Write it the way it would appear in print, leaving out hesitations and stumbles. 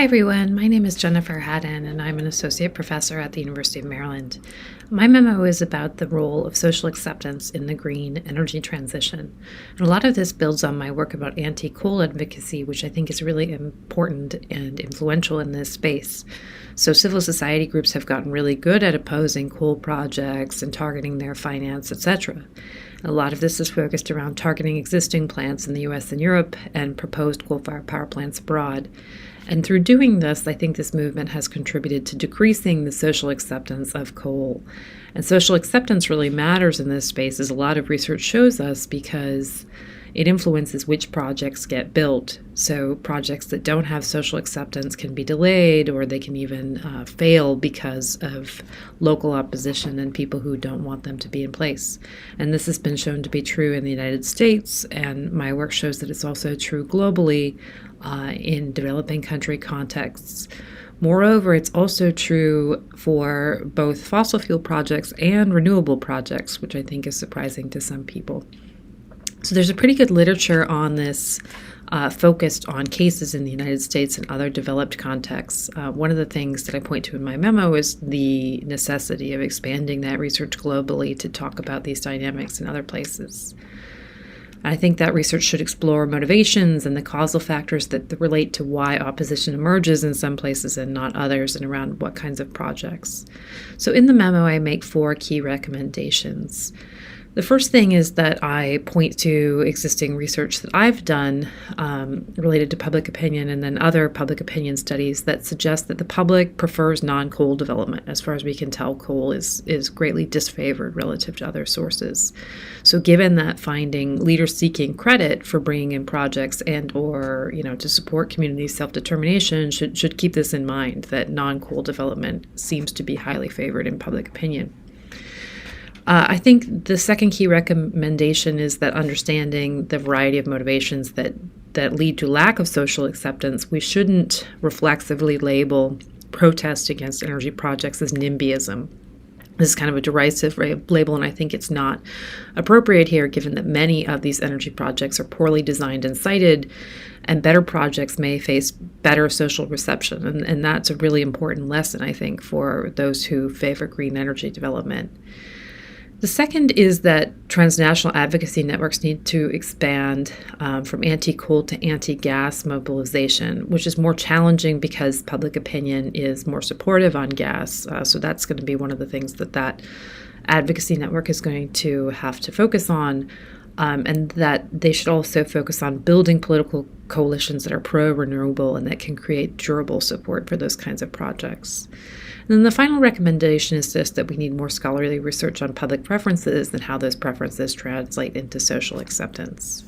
everyone. My name is Jennifer Hadden, and I'm an associate professor at the University of Maryland. My memo is about the role of social acceptance in the green energy transition. And a lot of this builds on my work about anti-coal advocacy, which I think is really important and influential in this space. So civil society groups have gotten really good at opposing coal projects and targeting their finance, etc. A lot of this is focused around targeting existing plants in the US and Europe and proposed coal-fired power plants abroad. And through doing this, I think this movement has contributed to decreasing the social acceptance of coal. And social acceptance really matters in this space, as a lot of research shows us, because it influences which projects get built. So projects that don't have social acceptance can be delayed, or they can even fail because of local opposition and people who don't want them to be in place. And this has been shown to be true in the United States, and my work shows that it's also true globally in developing country contexts. Moreover, it's also true for both fossil fuel projects and renewable projects, which I think is surprising to some people. So there's a pretty good literature on this focused on cases in the United States and other developed contexts. One of the things that I point to in my memo is the necessity of expanding that research globally to talk about these dynamics in other places. I think that research should explore motivations and the causal factors that relate to why opposition emerges in some places and not others, and around what kinds of projects. So in the memo, I make 4 key recommendations. The first thing is that I point to existing research that I've done related to public opinion, and then other public opinion studies that suggest that the public prefers non-coal development. As far as we can tell, coal is greatly disfavored relative to other sources. So given that finding, leaders seeking credit for bringing in projects or to support community self-determination should keep this in mind, that non-coal development seems to be highly favored in public opinion. I think the second key recommendation is that understanding the variety of motivations that lead to lack of social acceptance, we shouldn't reflexively label protest against energy projects as NIMBYism. This is kind of a derisive label, and I think it's not appropriate here, given that many of these energy projects are poorly designed and sited, and better projects may face better social reception. And that's a really important lesson, I think, for those who favor green energy development. The second is that transnational advocacy networks need to expand from anti-coal to anti-gas mobilization, which is more challenging because public opinion is more supportive on gas. So that's going to be one of the things that advocacy network is going to have to focus on, and that they should also focus on building political coalitions that are pro-renewable and that can create durable support for those kinds of projects. And then the final recommendation is this, that we need more scholarly research on public preferences and how those preferences translate into social acceptance.